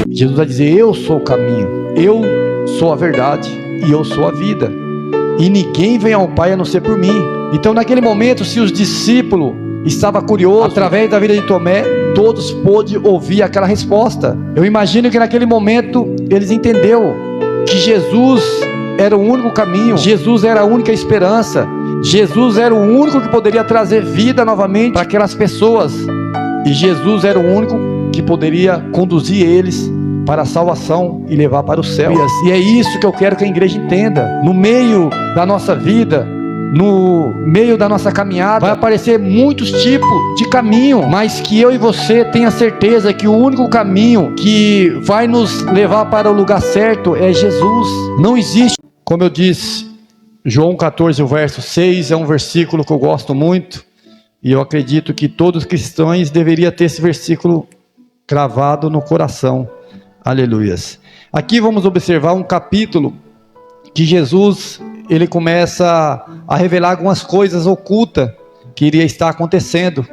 Jesus vai dizer: eu sou o caminho, eu sou a verdade e eu sou a vida, e ninguém vem ao Pai a não ser por mim. Então naquele momento, se os discípulos estavam curiosos, através da vida de Tomé, todos pôde ouvir aquela resposta. Eu imagino que naquele momento eles entenderam que Jesus era o único caminho, Jesus era a única esperança, Jesus era o único que poderia trazer vida novamente para aquelas pessoas, e Jesus era o único que poderia conduzir eles para a salvação e levar para o céu. E é isso que eu quero que a igreja entenda. No meio da nossa vida, no meio da nossa caminhada, vai aparecer muitos tipos de caminho, mas que eu e você tenha certeza que o único caminho que vai nos levar para o lugar certo é Jesus. Não existe, como eu disse, João 14, o verso 6 é um versículo que eu gosto muito, e eu acredito que todos os cristãos deveriam ter esse versículo cravado no coração. Aleluias. Aqui vamos observar um capítulo que Jesus, ele começa a revelar algumas coisas ocultas que iria estar acontecendo.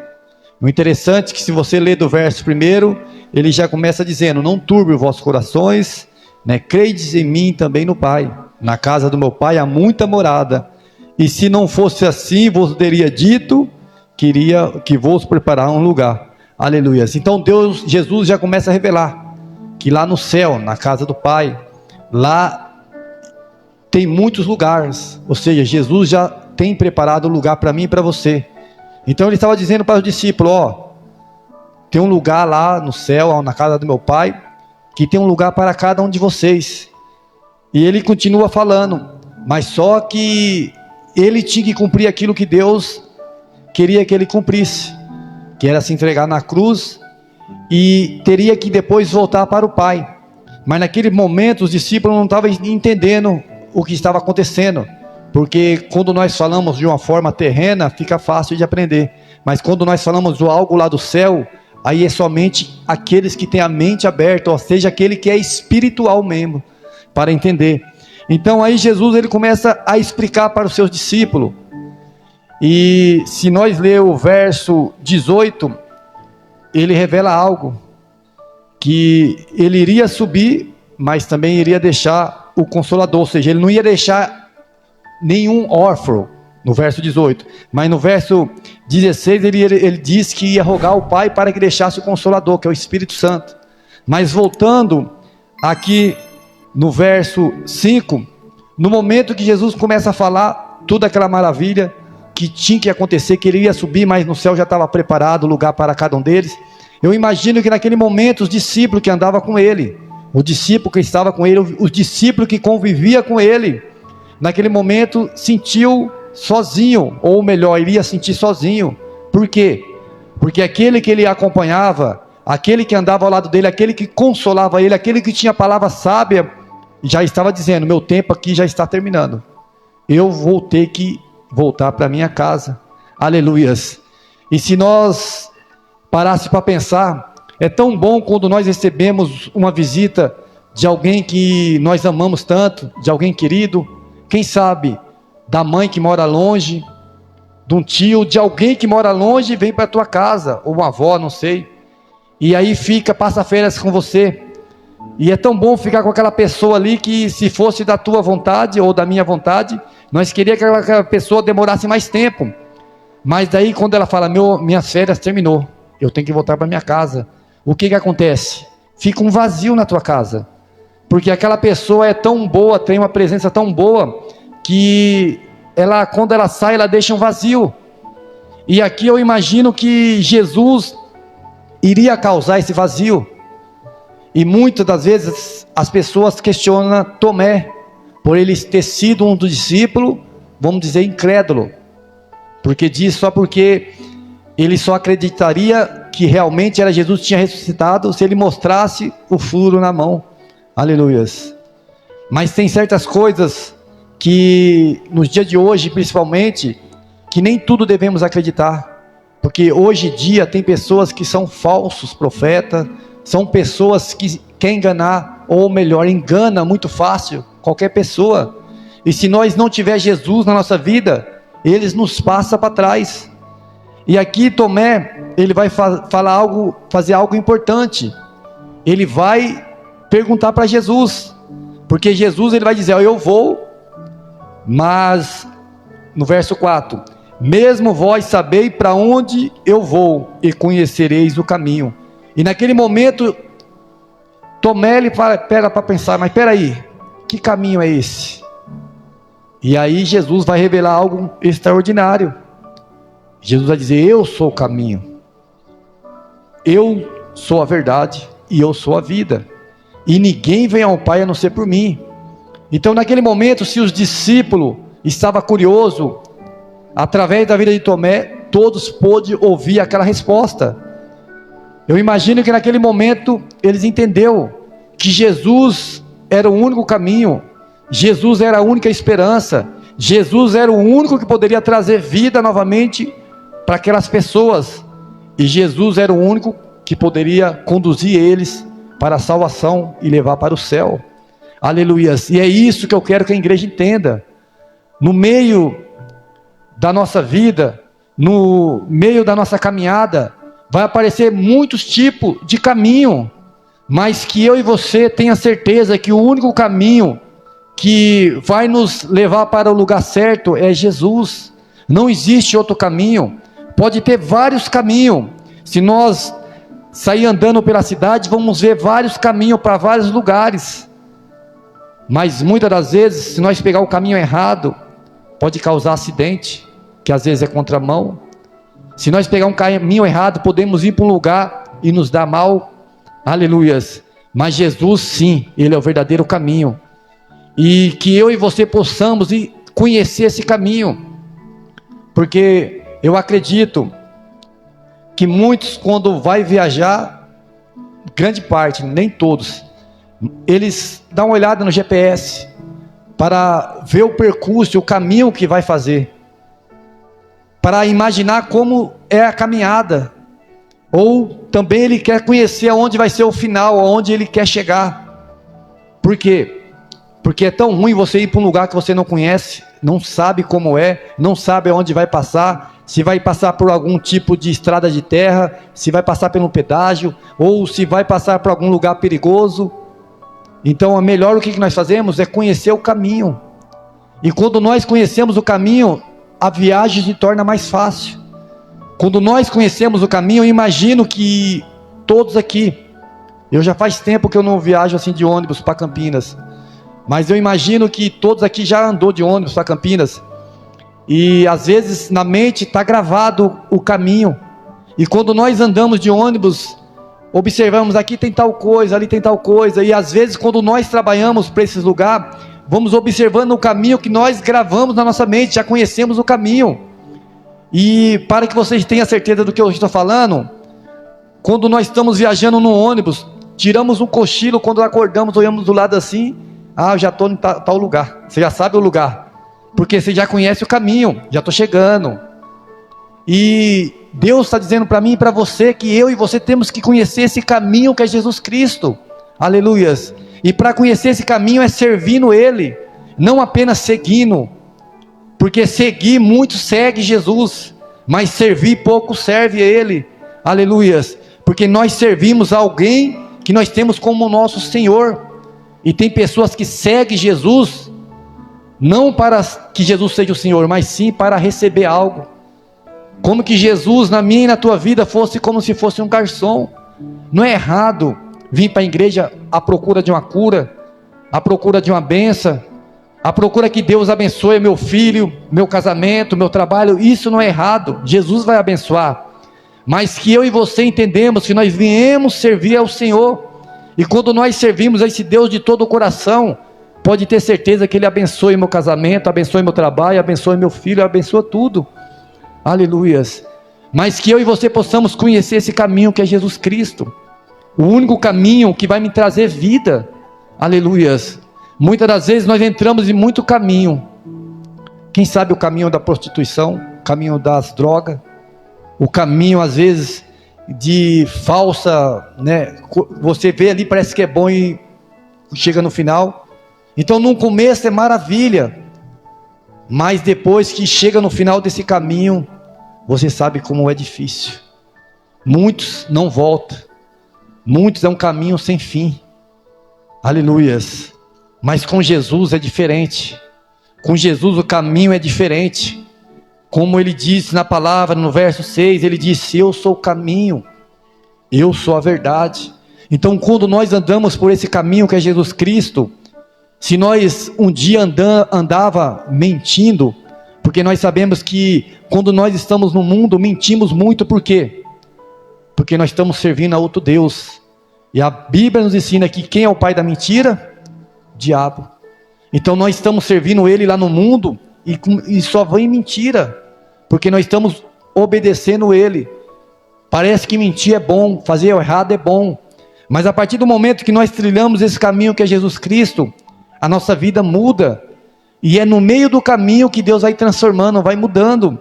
O interessante é que, se você ler do verso 1, ele já começa dizendo: não turbe os vossos corações, né? Credes em mim, também no Pai. Na casa do meu Pai há muita morada, e se não fosse assim, vos teria dito que vos preparar um lugar. Aleluias. Então Jesus já começa a revelar que lá no céu, na casa do Pai, lá tem muitos lugares, ou seja, Jesus já tem preparado lugar para mim e para você. Então ele estava dizendo para os discípulos: ó, tem um lugar lá no céu, na casa do meu Pai, que tem um lugar para cada um de vocês. E ele continua falando, mas só que ele tinha que cumprir aquilo que Deus queria que ele cumprisse, que era se entregar na cruz, e teria que depois voltar para o Pai. Mas naquele momento os discípulos não estavam entendendo o que estava acontecendo, porque quando nós falamos de uma forma terrena, fica fácil de aprender, mas quando nós falamos de algo lá do céu, aí é somente aqueles que têm a mente aberta, ou seja, aquele que é espiritual mesmo, para entender. Então aí Jesus, ele começa a explicar para os seus discípulos, e se nós ler o verso 18, ele revela algo, que ele iria subir, mas também iria deixar o Consolador, ou seja, ele não ia deixar nenhum órfão, no verso 18, mas no verso 16 ele diz que ia rogar ao Pai para que deixasse o Consolador, que é o Espírito Santo. Mas voltando aqui no verso 5, no momento que Jesus começa a falar toda aquela maravilha que tinha que acontecer, que ele ia subir, mas no céu já estava preparado lugar para cada um deles. Eu imagino que naquele momento os discípulos que andavam com ele, o discípulo que estava com ele, o discípulo que convivia com ele, naquele momento sentiu sozinho, ou melhor, iria sentir sozinho. Por quê? Porque aquele que ele acompanhava, aquele que andava ao lado dele, aquele que consolava ele, aquele que tinha palavra sábia, já estava dizendo: meu tempo aqui já está terminando, eu vou ter que voltar para minha casa. Aleluias. E se nós parássemos para pensar, é tão bom quando nós recebemos uma visita de alguém que nós amamos tanto, de alguém querido, quem sabe da mãe que mora longe, de um tio, de alguém que mora longe e vem para a tua casa, ou uma avó, não sei, e aí passa férias com você, e é tão bom ficar com aquela pessoa ali, que se fosse da tua vontade ou da minha vontade, nós queríamos que aquela pessoa demorasse mais tempo, mas daí quando ela fala: minhas férias terminou, eu tenho que voltar para minha casa, o que acontece? Fica um vazio na tua casa, porque aquela pessoa é tão boa, tem uma presença tão boa, que quando ela sai, ela deixa um vazio. E aqui eu imagino que Jesus iria causar esse vazio, e muitas das vezes as pessoas questionam Tomé, por ele ter sido um dos discípulos, vamos dizer, incrédulo, porque ele só acreditaria que realmente era Jesus que tinha ressuscitado se ele mostrasse o furo na mão. Aleluias. Mas tem certas coisas que nos dias de hoje, principalmente, que nem tudo devemos acreditar, porque hoje em dia tem pessoas que são falsos profetas, são pessoas que querem enganar, ou melhor, engana muito fácil qualquer pessoa, e se nós não tiver Jesus na nossa vida, eles nos passam para trás. E aqui Tomé, ele vai fazer algo importante. Ele vai perguntar para Jesus, porque Jesus ele vai dizer: eu vou, mas no verso 4, mesmo vós sabeis para onde eu vou e conhecereis o caminho. E naquele momento Tomé ele pega para pensar: mas espera aí, que caminho é esse? E aí Jesus vai revelar algo extraordinário. Jesus vai dizer: eu sou o caminho, eu sou a verdade e eu sou a vida, e ninguém vem ao Pai a não ser por mim. Então naquele momento, se os discípulos estavam curiosos, através da vida de Tomé, todos pôde ouvir aquela resposta. Eu imagino que naquele momento eles entenderam que Jesus era o único caminho, Jesus era a única esperança, Jesus era o único que poderia trazer vida novamente para aquelas pessoas, e Jesus era o único que poderia conduzir eles para a salvação e levar para o céu. Aleluias. E é isso que eu quero que a igreja entenda. No meio da nossa vida, no meio da nossa caminhada, vai aparecer muitos tipos de caminho, mas que eu e você tenha certeza que o único caminho que vai nos levar para o lugar certo é Jesus. Não existe outro caminho. Pode ter vários caminhos. Se nós sair andando pela cidade, vamos ver vários caminhos para vários lugares, mas muitas das vezes, se nós pegar o caminho errado, pode causar acidente, que às vezes é contramão. Se nós pegar um caminho errado, podemos ir para um lugar e nos dar mal. Aleluias. Mas Jesus sim, Ele é o verdadeiro caminho, e que eu e você possamos conhecer esse caminho, porque eu acredito que muitos, quando vai viajar, grande parte, nem todos, eles dão uma olhada no GPS para ver o percurso, o caminho que vai fazer, para imaginar como é a caminhada, ou também ele quer conhecer aonde vai ser o final, aonde ele quer chegar. Por quê? Porque é tão ruim você ir para um lugar que você não conhece, não sabe como é, não sabe aonde vai passar, se vai passar por algum tipo de estrada de terra, se vai passar pelo pedágio, ou se vai passar por algum lugar perigoso. Então a melhor o que nós fazemos é conhecer o caminho, e quando nós conhecemos o caminho, a viagem se torna mais fácil. Quando nós conhecemos o caminho, eu imagino que todos aqui, eu já faz tempo que eu não viajo assim de ônibus para Campinas, mas eu imagino que todos aqui já andou de ônibus para Campinas, e às vezes na mente está gravado o caminho, e quando nós andamos de ônibus, observamos: aqui tem tal coisa, ali tem tal coisa, e às vezes quando nós trabalhamos para esses lugares, vamos observando o caminho que nós gravamos na nossa mente, já conhecemos o caminho. E para que vocês tenham certeza do que eu estou falando, quando nós estamos viajando no ônibus, tiramos um cochilo, quando acordamos, olhamos do lado assim: eu já estou em tal lugar. Você já sabe o lugar, porque você já conhece o caminho, já estou chegando. E Deus está dizendo para mim e para você que eu e você temos que conhecer esse caminho que é Jesus Cristo. Aleluias. E para conhecer esse caminho é servindo Ele, não apenas seguindo, porque seguir, muitos seguem Jesus, mas servir, pouco serve a Ele. Aleluias. Porque nós servimos a alguém que nós temos como nosso Senhor, e tem pessoas que seguem Jesus não para que Jesus seja o Senhor, mas sim para receber algo. Como que Jesus na minha e na tua vida fosse como se fosse um garçom. Não é errado vir para a igreja à procura de uma cura, à procura de uma bênção, à procura que Deus abençoe meu filho, meu casamento, meu trabalho. Isso não é errado, Jesus vai abençoar. Mas que eu e você entendemos que nós viemos servir ao Senhor, e quando nós servimos a esse Deus de todo o coração, pode ter certeza que Ele abençoe meu casamento, abençoe meu trabalho, abençoe meu filho, abençoa tudo. Aleluias. Mas que eu e você possamos conhecer esse caminho que é Jesus Cristo, o único caminho que vai me trazer vida. Aleluias. Muitas das vezes nós entramos em muito caminho. Quem sabe o caminho da prostituição, o caminho das drogas, o caminho às vezes de falsa, né? Você vê ali, parece que é bom e chega no final. Então no começo é maravilha, mas depois que chega no final desse caminho, você sabe como é difícil. Muitos não voltam. Muitos é um caminho sem fim. Aleluias. Mas com Jesus é diferente. Com Jesus o caminho é diferente. Como ele disse na palavra, no verso 6, ele disse: eu sou o caminho, eu sou a verdade. Então quando nós andamos por esse caminho que é Jesus Cristo, se nós um dia andava mentindo, porque nós sabemos que quando nós estamos no mundo, mentimos muito. Por quê? Porque nós estamos servindo a outro Deus. E a Bíblia nos ensina que quem é o pai da mentira? Diabo. Então nós estamos servindo ele lá no mundo e só vem mentira, porque nós estamos obedecendo ele. Parece que mentir é bom, fazer o errado é bom, mas a partir do momento que nós trilhamos esse caminho que é Jesus Cristo, a nossa vida muda, e é no meio do caminho que Deus vai transformando, vai mudando.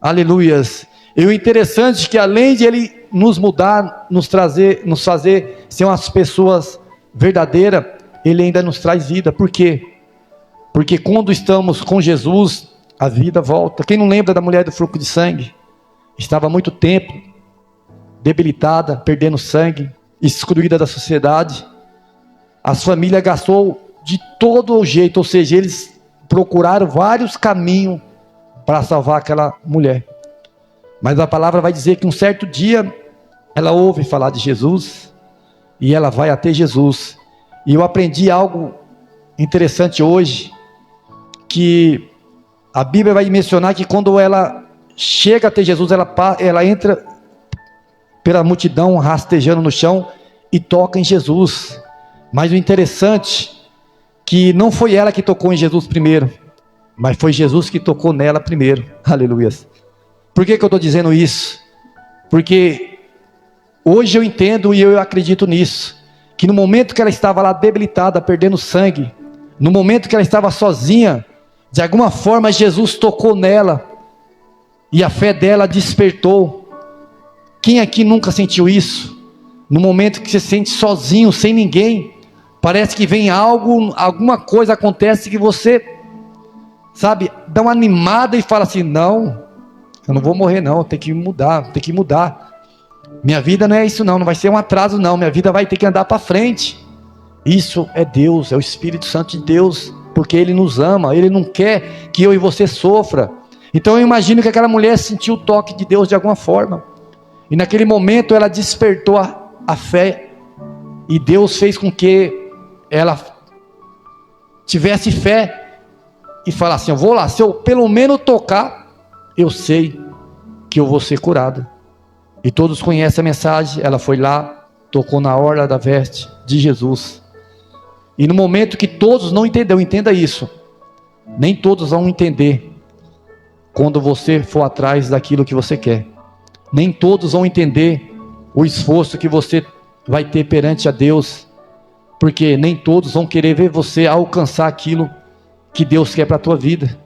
Aleluias. E o interessante é que além de ele nos mudar, nos fazer ser umas pessoas verdadeiras, ele ainda nos traz vida. Por quê? Porque quando estamos com Jesus, a vida volta. Quem não lembra da mulher do fluxo de sangue? Estava há muito tempo debilitada, perdendo sangue, excluída da sociedade. As famílias gastou de todo o jeito, ou seja, eles procuraram vários caminhos para salvar aquela mulher. Mas a palavra vai dizer que um certo dia ela ouve falar de Jesus e ela vai até Jesus. E eu aprendi algo interessante hoje, que a Bíblia vai mencionar que quando ela chega até Jesus, ela entra pela multidão rastejando no chão e toca em Jesus. Mas o interessante que não foi ela que tocou em Jesus primeiro, mas foi Jesus que tocou nela primeiro. Aleluia. Por que eu estou dizendo isso? Porque hoje eu entendo e eu acredito nisso, que no momento que ela estava lá debilitada, perdendo sangue, no momento que ela estava sozinha, de alguma forma Jesus tocou nela, e a fé dela despertou. Quem aqui nunca sentiu isso? No momento que você se sente sozinho, sem ninguém, parece que vem algo, alguma coisa acontece que você, sabe, dá uma animada e fala assim: não, eu não vou morrer não, tem que mudar, minha vida não é isso não vai ser um atraso não, minha vida vai ter que andar para frente. Isso é Deus, é o Espírito Santo de Deus, porque Ele nos ama, Ele não quer que eu e você sofra. Então eu imagino que aquela mulher sentiu o toque de Deus de alguma forma, e naquele momento ela despertou a fé, e Deus fez com que ela tivesse fé, e falasse assim: eu vou lá, se eu pelo menos tocar, eu sei que eu vou ser curada. E todos conhecem a mensagem. Ela foi lá, tocou na orla da veste de Jesus, e no momento que todos não entenderam, entenda isso, nem todos vão entender quando você for atrás daquilo que você quer, nem todos vão entender o esforço que você vai ter perante a Deus, porque nem todos vão querer ver você alcançar aquilo que Deus quer para a tua vida.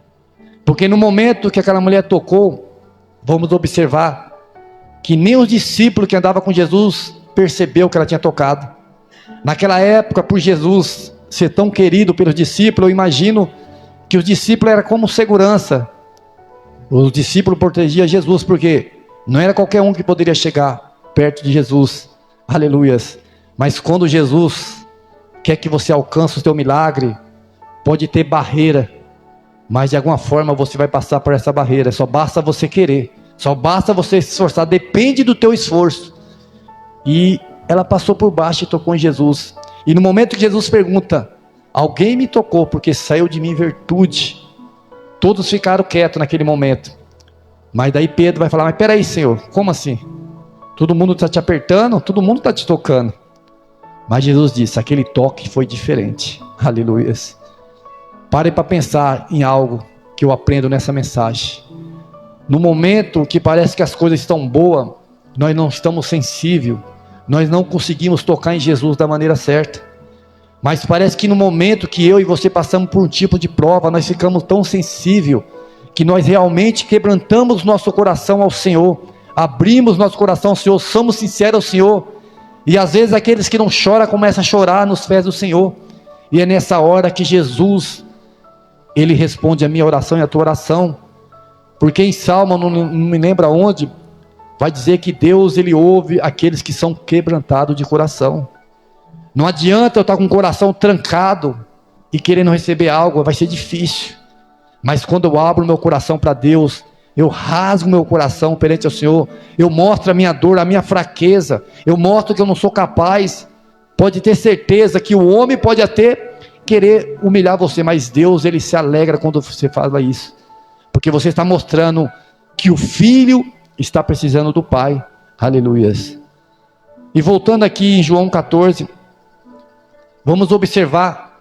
Porque no momento que aquela mulher tocou, vamos observar que nem os discípulos que andavam com Jesus percebeu que ela tinha tocado. Naquela época, por Jesus ser tão querido pelos discípulos, eu imagino que os discípulos eram como segurança. Os discípulos protegiam Jesus, porque não era qualquer um que poderia chegar perto de Jesus. Aleluias. Mas quando Jesus quer que você alcance o teu milagre, pode ter barreira, mas de alguma forma você vai passar por essa barreira. Só basta você querer, só basta você se esforçar, depende do teu esforço. E ela passou por baixo e tocou em Jesus. E no momento que Jesus pergunta: alguém me tocou porque saiu de mim virtude, todos ficaram quietos naquele momento. Mas daí Pedro vai falar: mas peraí, Senhor, como assim? Todo mundo está te apertando, todo mundo está te tocando. Mas Jesus disse: aquele toque foi diferente. Aleluia. Pare para pensar em algo que eu aprendo nessa mensagem. No momento que parece que as coisas estão boas, nós não estamos sensíveis, nós não conseguimos tocar em Jesus da maneira certa. Mas parece que no momento que eu e você passamos por um tipo de prova, nós ficamos tão sensíveis, que nós realmente quebrantamos nosso coração ao Senhor, abrimos nosso coração ao Senhor, somos sinceros ao Senhor. E às vezes aqueles que não choram começam a chorar nos pés do Senhor. E é nessa hora que Jesus, Ele responde a minha oração e a tua oração. Porque em Salmo, não me lembro onde, vai dizer que Deus, ele ouve aqueles que são quebrantados de coração. Não adianta eu estar com o coração trancado e querendo receber algo, vai ser difícil. Mas quando eu abro meu coração para Deus, eu rasgo meu coração perante o Senhor, eu mostro a minha dor, a minha fraqueza, eu mostro que eu não sou capaz. Pode ter certeza que o homem pode até querer humilhar você, mas Deus, ele se alegra quando você fala isso, porque você está mostrando que o filho está precisando do pai. Aleluias. E voltando aqui em João 14, vamos observar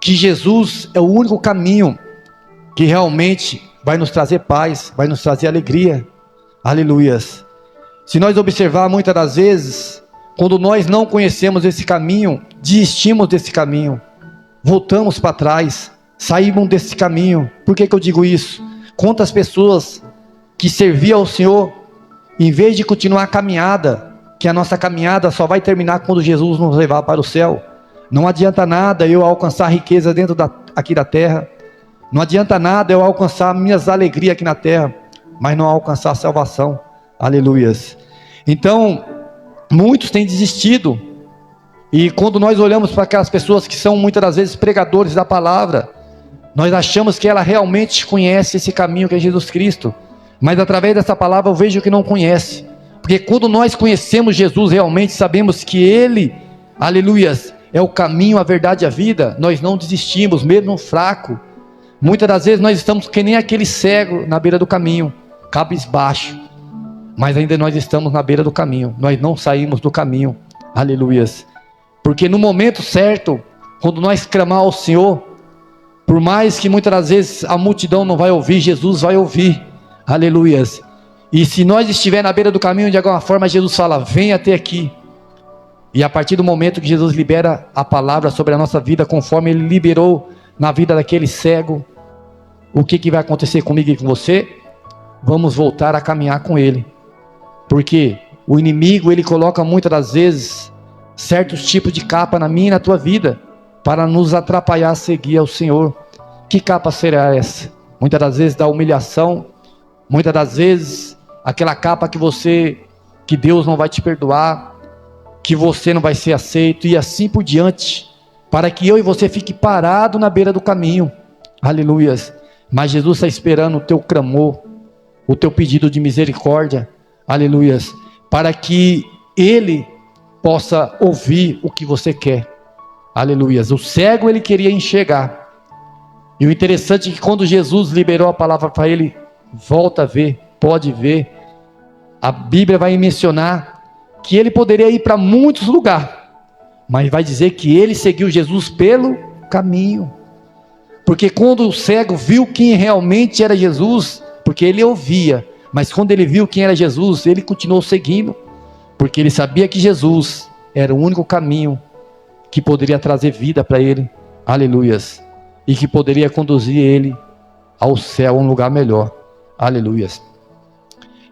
que Jesus é o único caminho que realmente vai nos trazer paz, vai nos trazer alegria. Aleluias. Se nós observar, muitas das vezes, quando nós não conhecemos esse caminho, desistimos desse caminho, voltamos para trás, saímos desse caminho. Por que eu digo isso? Quantas pessoas que serviam ao Senhor, em vez de continuar a caminhada, que a nossa caminhada só vai terminar quando Jesus nos levar para o céu. Não adianta nada eu alcançar riqueza aqui da terra, não adianta nada eu alcançar minhas alegrias aqui na terra, mas não alcançar a salvação. Aleluias. Então, muitos têm desistido. E quando nós olhamos para aquelas pessoas que são muitas das vezes pregadores da palavra, nós achamos que ela realmente conhece esse caminho que é Jesus Cristo, mas através dessa palavra eu vejo que não conhece. Porque quando nós conhecemos Jesus realmente, sabemos que Ele, aleluias, é o caminho, a verdade e a vida, nós não desistimos, mesmo fraco. Muitas das vezes nós estamos que nem aquele cego na beira do caminho, cabisbaixo, mas ainda nós estamos na beira do caminho, nós não saímos do caminho. Aleluias. Porque no momento certo, quando nós clamar ao Senhor, por mais que muitas das vezes a multidão não vai ouvir, Jesus vai ouvir. Aleluias. E se nós estiver na beira do caminho, de alguma forma Jesus fala, venha até aqui. E a partir do momento que Jesus libera a palavra sobre a nossa vida, conforme Ele liberou na vida daquele cego, o que vai acontecer comigo e com você? Vamos voltar a caminhar com Ele. Porque o inimigo, ele coloca muitas das vezes certos tipos de capa na minha e na tua vida, para nos atrapalhar a seguir ao Senhor. Que capa será essa? Muitas das vezes da humilhação, muitas das vezes aquela capa que Deus não vai te perdoar, que você não vai ser aceito, e assim por diante, para que eu e você fique parado na beira do caminho. Aleluias. Mas Jesus está esperando o teu clamor, o teu pedido de misericórdia. Aleluias. Para que Ele possa ouvir o que você quer. Aleluias. O cego, ele queria enxergar, e o interessante é que quando Jesus liberou a palavra para ele, volta a ver, pode ver, a Bíblia vai mencionar que ele poderia ir para muitos lugares, mas vai dizer que ele seguiu Jesus pelo caminho. Porque quando o cego viu quem realmente era Jesus, porque ele ouvia, mas quando ele viu quem era Jesus, ele continuou seguindo, porque ele sabia que Jesus era o único caminho que poderia trazer vida para ele. Aleluias. E que poderia conduzir ele ao céu, a um lugar melhor. Aleluias.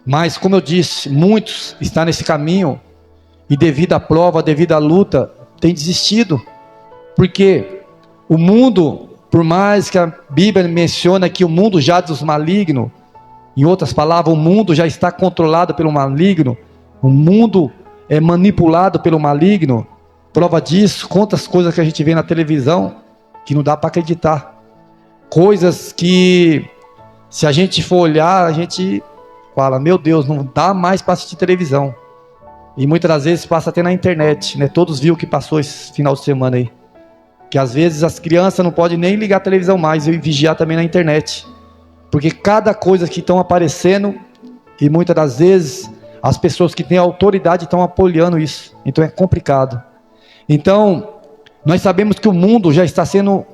Mas como eu disse, muitos estão nesse caminho, e devido à prova, devido à luta, têm desistido. Porque o mundo, por mais que a Bíblia menciona que o mundo já dos malignos, em outras palavras, o mundo já está controlado pelo maligno, o mundo é manipulado pelo maligno. Prova disso, quantas coisas que a gente vê na televisão, que não dá para acreditar. Coisas que, se a gente for olhar, a gente fala, meu Deus, não dá mais para assistir televisão. E muitas das vezes passa até na internet, né? Todos viram o que passou esse final de semana aí. Que às vezes as crianças não podem nem ligar a televisão mais, e vigiar também na internet. Porque cada coisa que estão aparecendo, e muitas das vezes as pessoas que têm autoridade estão apoiando isso. Então é complicado. Então, nós sabemos que o mundo já está sendo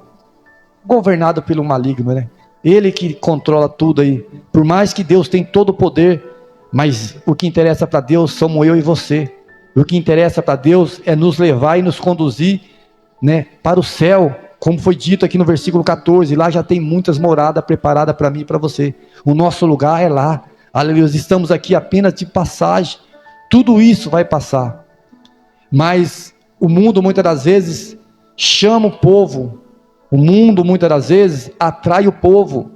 governado pelo maligno, né? Ele que controla tudo aí. Por mais que Deus tem todo o poder, mas o que interessa para Deus somos eu e você. O que interessa para Deus é nos levar e nos conduzir, né, para o céu, como foi dito aqui no versículo 14. Lá já tem muitas moradas preparadas para mim e para você. O nosso lugar é lá. Aleluia. Estamos aqui apenas de passagem. Tudo isso vai passar. Mas o mundo muitas das vezes chama o povo, o mundo muitas das vezes atrai o povo,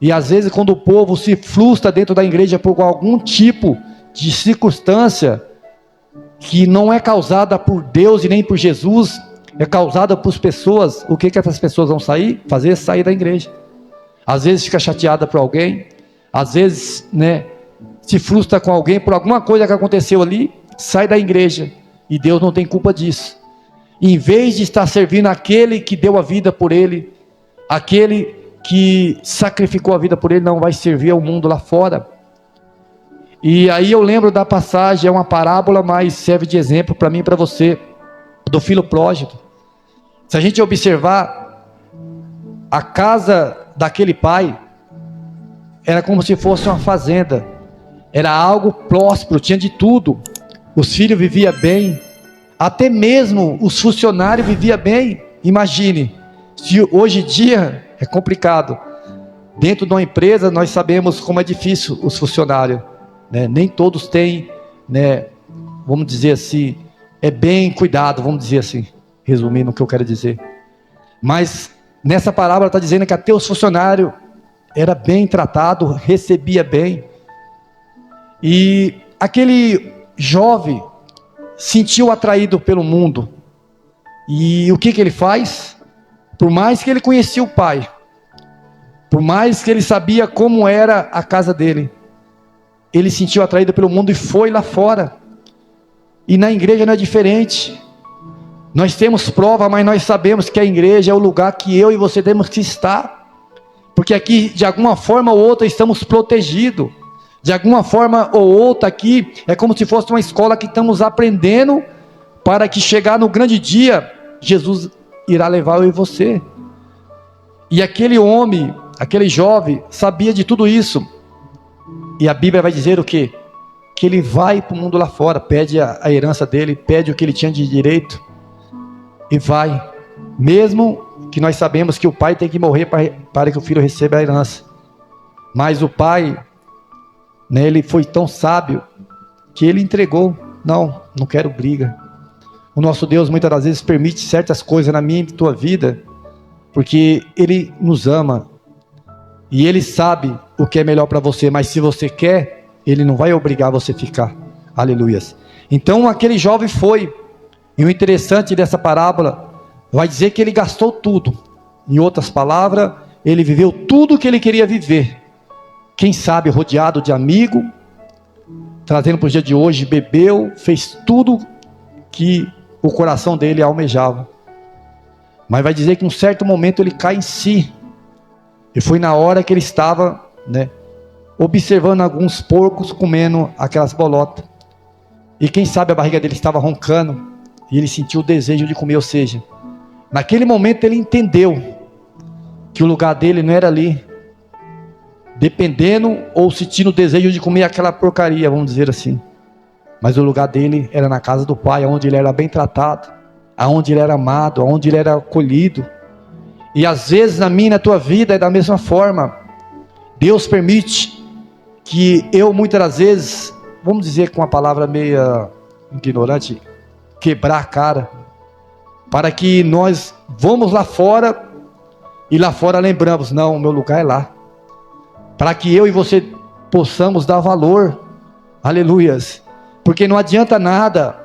E às vezes quando o povo se frustra dentro da igreja por algum tipo de circunstância que não é causada por Deus e nem por Jesus, é causada por pessoas, o que essas pessoas vão fazer? Sair da igreja. Às vezes fica chateada por alguém, às vezes, se frustra com alguém por alguma coisa que aconteceu ali, sai da igreja, e Deus não tem culpa disso. Em vez de estar servindo aquele que deu a vida por ele, aquele que sacrificou a vida por ele, não vai servir ao mundo lá fora. E aí eu lembro da passagem, é uma parábola, mas serve de exemplo para mim e para você, do filho pródigo. Se a gente observar, a casa daquele pai era como se fosse uma fazenda, era algo próspero, tinha de tudo, os filhos viviam bem, até mesmo os funcionários viviam bem. Imagine, se hoje em dia é complicado, dentro de uma empresa nós sabemos como é difícil os funcionários, nem todos têm, vamos dizer assim, é bem cuidado, vamos dizer assim, resumindo o que eu quero dizer. Mas nessa parábola está dizendo que até os funcionários era bem tratado, recebia bem. E aquele jovem sentiu atraído pelo mundo. E o que ele faz? Por mais que ele conhecia o pai, por mais que ele sabia como era a casa dele, ele sentiu atraído pelo mundo e foi lá fora. E na igreja não é diferente. Nós temos prova, mas nós sabemos que a igreja é o lugar que eu e você temos que estar, porque aqui de alguma forma ou outra estamos protegidos, de alguma forma ou outra aqui é como se fosse uma escola que estamos aprendendo, para que chegar no grande dia, Jesus irá levar eu e você. E aquele homem, aquele jovem, sabia de tudo isso, e a Bíblia vai dizer o quê? Que ele vai para o mundo lá fora, pede a herança dele, pede o que ele tinha de direito, e vai, mesmo que nós sabemos que o pai tem que morrer para que o filho receba a herança, mas o pai, ele foi tão sábio, que ele entregou. Não quero briga. O nosso Deus muitas das vezes permite certas coisas na minha e na tua vida, porque Ele nos ama, e Ele sabe o que é melhor para você, mas se você quer, Ele não vai obrigar você a ficar. Aleluias. Então aquele jovem foi, e o interessante dessa parábola, vai dizer que ele gastou tudo. Em outras palavras, ele viveu tudo o que ele queria viver. Quem sabe rodeado de amigo, trazendo para o dia de hoje, bebeu, fez tudo que o coração dele almejava. Mas vai dizer que em um certo momento ele cai em si. E foi na hora que ele estava, observando alguns porcos comendo aquelas bolotas. E quem sabe a barriga dele estava roncando, e ele sentiu o desejo de comer, ou seja, naquele momento ele entendeu que o lugar dele não era ali, dependendo ou sentindo o desejo de comer aquela porcaria, vamos dizer assim. Mas o lugar dele era na casa do pai, onde ele era bem tratado, onde ele era amado, onde ele era acolhido. E às vezes na minha e na tua vida é da mesma forma. Deus permite que eu muitas das vezes, vamos dizer com uma palavra meio ignorante, quebrar a cara, para que nós vamos lá fora, e lá fora lembramos, não, o meu lugar é lá, para que eu e você possamos dar valor. Aleluias. Porque não adianta nada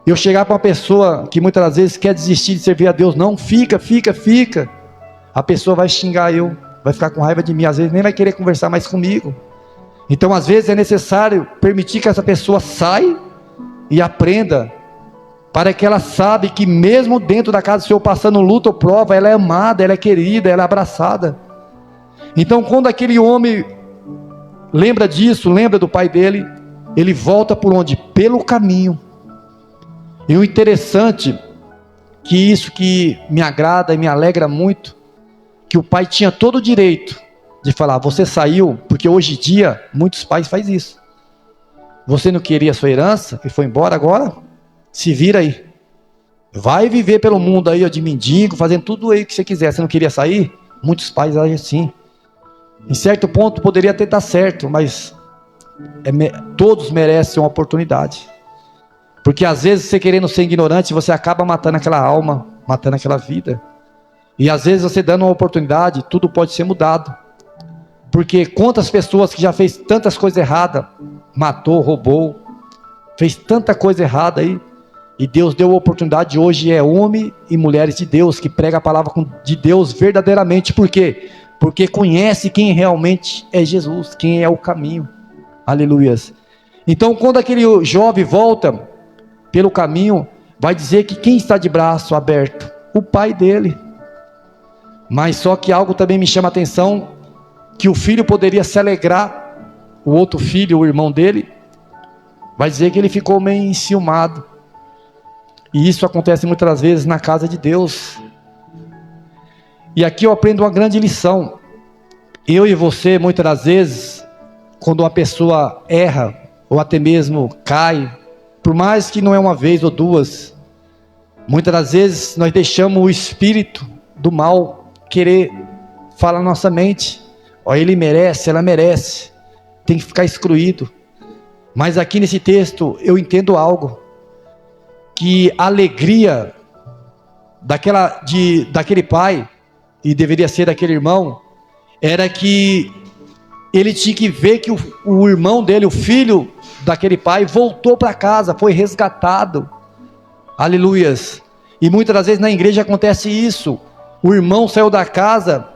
eu chegar para uma pessoa que muitas das vezes quer desistir de servir a Deus, não, fica, a pessoa vai xingar eu, vai ficar com raiva de mim, às vezes nem vai querer conversar mais comigo. Então às vezes é necessário permitir que essa pessoa saia e aprenda, para que ela sabe que mesmo dentro da casa do Senhor, passando luta ou prova, ela é amada, ela é querida, ela é abraçada. Então quando aquele homem lembra disso, lembra do pai dele, ele volta por onde? Pelo caminho. E o interessante, que isso que me agrada e me alegra muito, que o pai tinha todo o direito de falar, você saiu, porque hoje em dia, muitos pais fazem isso. Você não queria a sua herança e foi embora, agora se vira aí. Vai viver pelo mundo aí, de mendigo, fazendo tudo aí que você quiser. Você não queria sair? Muitos pais agem assim. Em certo ponto poderia até estar certo, mas todos merecem uma oportunidade. Porque às vezes você querendo ser ignorante, você acaba matando aquela alma, matando aquela vida. E às vezes você dando uma oportunidade, tudo pode ser mudado. Porque quantas pessoas que já fez tantas coisas erradas, matou, roubou, fez tanta coisa errada aí, e Deus deu a oportunidade, hoje é homem e mulheres de Deus, que prega a palavra de Deus verdadeiramente. Por quê? Porque conhece quem realmente é Jesus, quem é o caminho. Aleluias. Então quando aquele jovem volta pelo caminho, vai dizer que quem está de braço aberto? O pai dele. Mas só que algo também me chama a atenção, que o filho poderia se alegrar, o outro filho, o irmão dele, vai dizer que ele ficou meio enciumado. E isso acontece muitas vezes na casa de Deus. E aqui eu aprendo uma grande lição. Eu e você, muitas das vezes, quando uma pessoa erra, ou até mesmo cai, por mais que não é uma vez ou duas, muitas das vezes nós deixamos o espírito do mal querer falar na nossa mente. Ó, ele merece, ela merece, tem que ficar excluído. Mas aqui nesse texto eu entendo algo, que a alegria daquele pai, e deveria ser daquele irmão, era que ele tinha que ver que o irmão dele, o filho daquele pai, voltou para casa, foi resgatado. Aleluias. E muitas das vezes na igreja acontece isso, o irmão saiu da casa,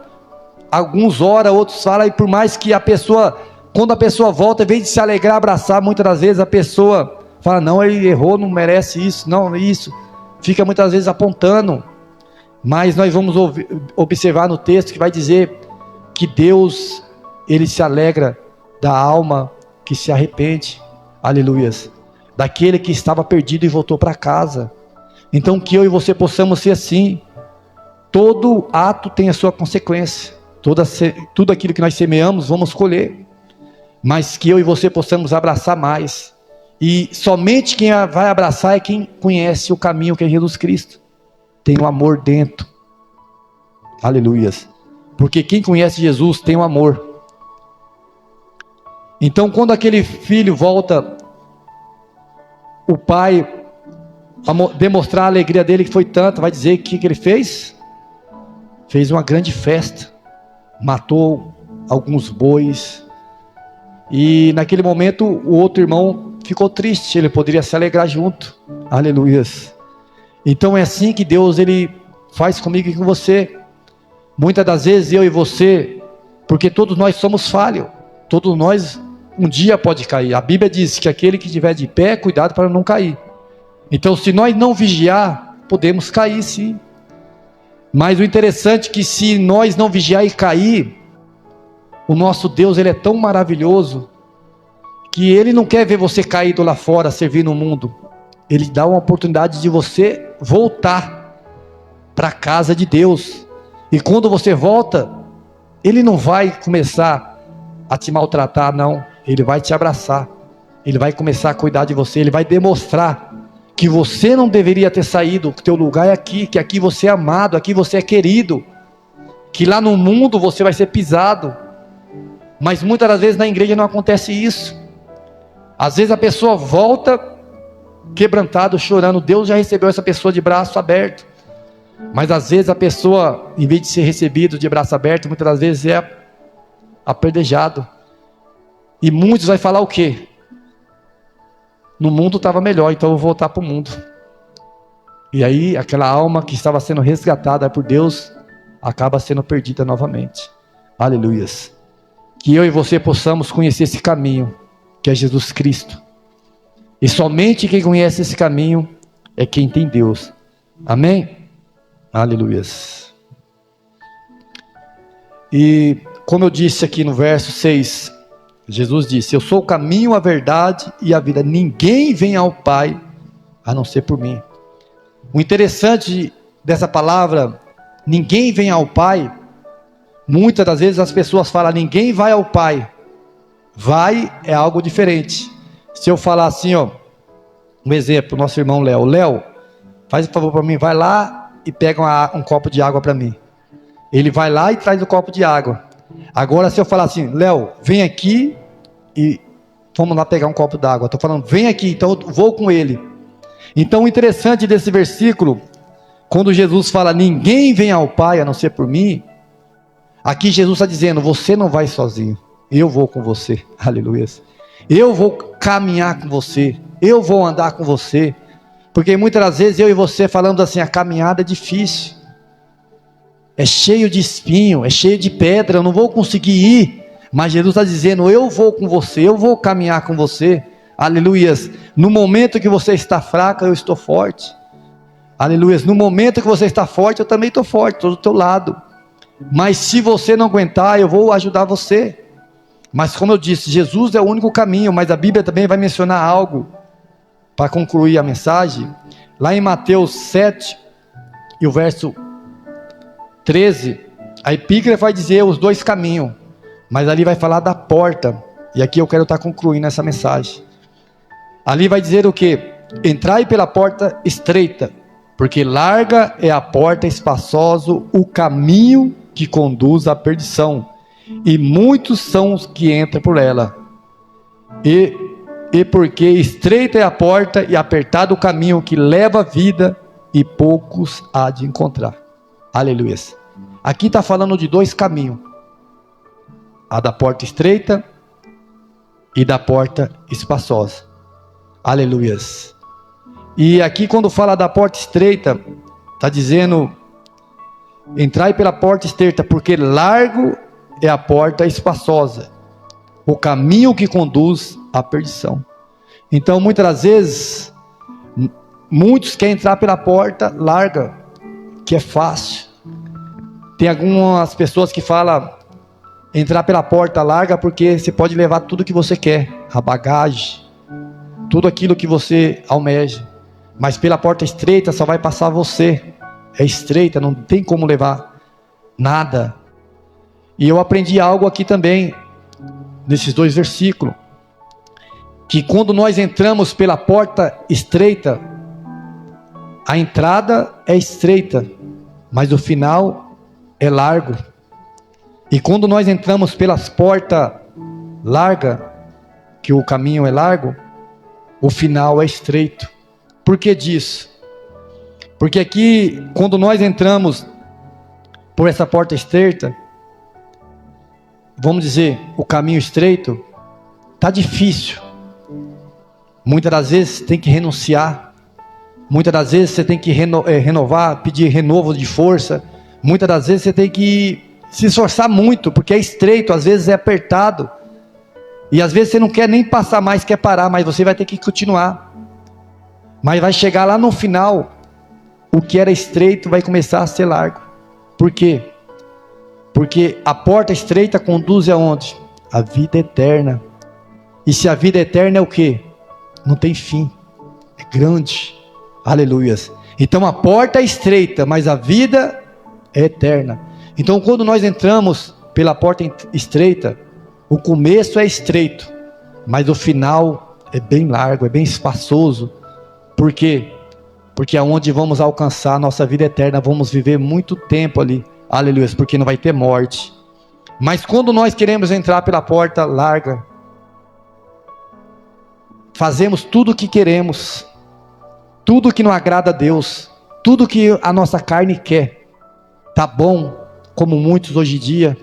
alguns oram, outros falam, e por mais que quando a pessoa volta, em vez de se alegrar, abraçar, muitas das vezes a pessoa fala, não, ele errou, não merece isso, não, isso, fica muitas vezes apontando. Mas nós vamos observar no texto que vai dizer que Deus, ele se alegra da alma que se arrepende, aleluias, daquele que estava perdido e voltou para casa. Então que eu e você possamos ser assim. Todo ato tem a sua consequência, tudo aquilo que nós semeamos, vamos colher. Mas que eu e você possamos abraçar mais, e somente quem vai abraçar é quem conhece o caminho, que é Jesus Cristo, tem o amor dentro, aleluias, porque quem conhece Jesus tem o amor. Então quando aquele filho volta, o pai, a demonstrar a alegria dele, que foi tanto, vai dizer que ele fez? Fez uma grande festa, matou alguns bois, e naquele momento o outro irmão ficou triste, ele poderia se alegrar junto, aleluias. Então é assim que Deus, ele faz comigo e com você. Muitas das vezes eu e você, porque todos nós somos falhos, todos nós um dia pode cair. A Bíblia diz que aquele que estiver de pé, cuidado para não cair. Então se nós não vigiar, podemos cair sim. Mas o interessante é que se nós não vigiar e cair, o nosso Deus, ele é tão maravilhoso, que ele não quer ver você caído lá fora, servir no mundo. Ele dá uma oportunidade de você voltar para a casa de Deus. E quando você volta, ele não vai começar a te maltratar, não. Ele vai te abraçar, ele vai começar a cuidar de você, ele vai demonstrar que você não deveria ter saído, que teu lugar é aqui, que aqui você é amado, aqui você é querido, que lá no mundo você vai ser pisado. Mas muitas das vezes na igreja não acontece isso. Às vezes a pessoa volta quebrantado, chorando, Deus já recebeu essa pessoa de braço aberto. Mas às vezes a pessoa, em vez de ser recebido de braço aberto, muitas das vezes é apedrejado. E muitos vai falar o quê? No mundo estava melhor, então eu vou voltar para o mundo. E aí aquela alma que estava sendo resgatada por Deus acaba sendo perdida novamente. Aleluias. Que eu e você possamos conhecer esse caminho, que é Jesus Cristo. E somente quem conhece esse caminho é quem tem Deus. Amém? Aleluias. E como eu disse aqui no verso 6, Jesus disse, eu sou o caminho, a verdade e a vida. Ninguém vem ao Pai a não ser por mim. O interessante dessa palavra, ninguém vem ao Pai, muitas das vezes as pessoas falam, ninguém vai ao Pai. Vai é algo diferente. Se eu falar assim, ó, um exemplo, nosso irmão Léo. Léo, faz um favor para mim, vai lá e pega um copo de água para mim. Ele vai lá e traz o copo de água. Agora se eu falar assim, Léo, vem aqui e vamos lá pegar um copo d'água. Estou falando, vem aqui, então eu vou com ele. Então o interessante desse versículo, quando Jesus fala, ninguém vem ao Pai a não ser por mim, Aqui Jesus está dizendo, você não vai sozinho, eu vou com você, aleluia. Eu vou caminhar com você, eu vou andar com você, porque muitas das vezes eu e você falando assim, a caminhada é difícil, é cheio de espinho, é cheio de pedra, eu não vou conseguir ir, mas Jesus está dizendo, eu vou com você, eu vou caminhar com você, aleluias. No momento que você está fraca, eu estou forte, aleluias. No momento que você está forte, eu também estou forte, estou do teu lado, mas se você não aguentar, eu vou ajudar você. Mas como eu disse, Jesus é o único caminho, mas a Bíblia também vai mencionar algo, para concluir a mensagem, lá em Mateus 7, e o verso 13, a epígrafe vai dizer os dois caminhos, mas ali vai falar da porta, e aqui eu quero estar concluindo essa mensagem. Ali vai dizer o que? Entrai pela porta estreita, porque larga é a porta, espaçoso o caminho que conduz à perdição, e muitos são os que entram por ela, e porque estreita é a porta e apertado o caminho que leva a vida, e poucos há de encontrar, aleluia. Aqui está falando de dois caminhos, a da porta estreita e da porta espaçosa, aleluia. E aqui quando fala da porta estreita, está dizendo, entrai pela porta estreita, porque largo é a porta espaçosa, o caminho que conduz à perdição. Então muitas das vezes, muitos querem entrar pela porta larga, que é fácil. Tem algumas pessoas que falam, entrar pela porta larga, porque você pode levar tudo que você quer, a bagagem, tudo aquilo que você almeja, mas pela porta estreita só vai passar você, é estreita, não tem como levar nada. E eu aprendi algo aqui também, nesses dois versículos, que quando nós entramos pela porta estreita, a entrada é estreita, mas o final é largo. E quando nós entramos pelas portas largas, que o caminho é largo, o final é estreito. Por que disso? Porque aqui, quando nós entramos por essa porta estreita, vamos dizer, o caminho estreito, está difícil. Muitas das vezes tem que renunciar, muitas das vezes você tem que renovar, pedir renovo de força, muitas das vezes você tem que se esforçar muito, porque é estreito, às vezes é apertado, e às vezes você não quer nem passar mais, quer parar, mas você vai ter que continuar. Mas vai chegar lá no final, o que era estreito vai começar a ser largo. Por quê? Porque a porta estreita conduz aonde? A vida eterna. E se a vida eterna é o quê? Não tem fim, é grande, aleluias. Então a porta é estreita, mas a vida é eterna. Então quando nós entramos pela porta estreita, o começo é estreito, mas o final é bem largo, é bem espaçoso. Por quê? Porque é onde vamos alcançar a nossa vida eterna, vamos viver muito tempo ali, aleluia, porque não vai ter morte. Mas quando nós queremos entrar pela porta larga, fazemos tudo o que queremos, tudo que não agrada a Deus, tudo que a nossa carne quer, tá bom, como muitos hoje em dia,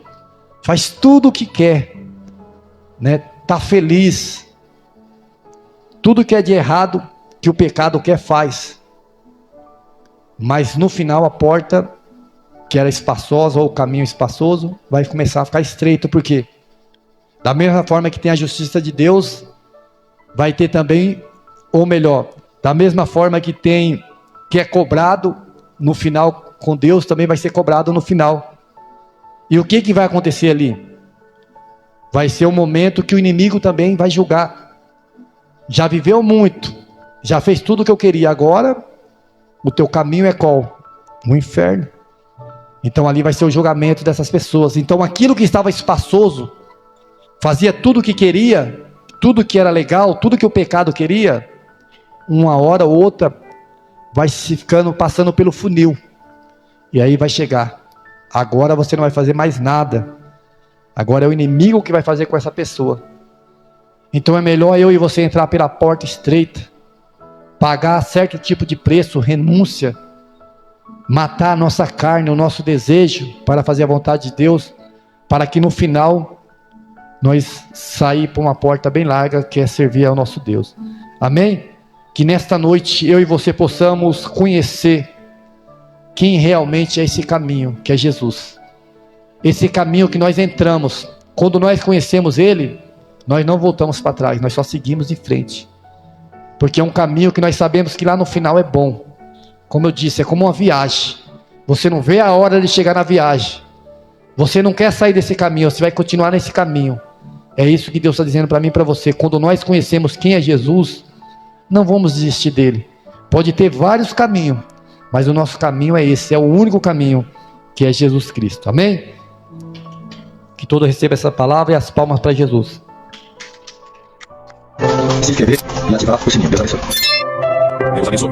faz tudo o que quer, né? Tá feliz, tudo que é de errado, que o pecado quer, faz, mas no final a porta, que era espaçosa, ou o caminho espaçoso, vai começar a ficar estreito. Por quê? Da mesma forma que tem a justiça de Deus, vai ter também, ou melhor, da mesma forma que tem, que é cobrado no final com Deus, também vai ser cobrado no final. E o que vai acontecer ali? Vai ser o momento que o inimigo também vai julgar. Já viveu muito, já fez tudo o que eu queria, agora o teu caminho é qual? O inferno. Então ali vai ser o julgamento dessas pessoas. Então aquilo que estava espaçoso, fazia tudo o que queria, tudo que era legal, tudo que o pecado queria, uma hora ou outra vai se ficando, passando pelo funil, e aí vai chegar, agora você não vai fazer mais nada, agora é o inimigo que vai fazer com essa pessoa. Então é melhor eu e você entrar pela porta estreita, pagar certo tipo de preço, renúncia, matar a nossa carne, o nosso desejo para fazer a vontade de Deus, para que no final nós sair por uma porta bem larga, que é servir ao nosso Deus. Amém? Que nesta noite eu e você possamos conhecer quem realmente é esse caminho, que é Jesus. Esse caminho que nós entramos, quando nós conhecemos Ele, nós não voltamos para trás, nós só seguimos em frente. Porque é um caminho que nós sabemos que lá no final é bom. Como eu disse, é como uma viagem. Você não vê a hora de chegar na viagem. Você não quer sair desse caminho, você vai continuar nesse caminho. É isso que Deus está dizendo para mim e para você. Quando nós conhecemos quem é Jesus, não vamos desistir dele. Pode ter vários caminhos, mas o nosso caminho é esse, é o único caminho, que é Jesus Cristo. Amém? Que todos recebam essa palavra e as palmas para Jesus. Se inscrever e ativar o sininho. Deus abençoe. Deus abençoe.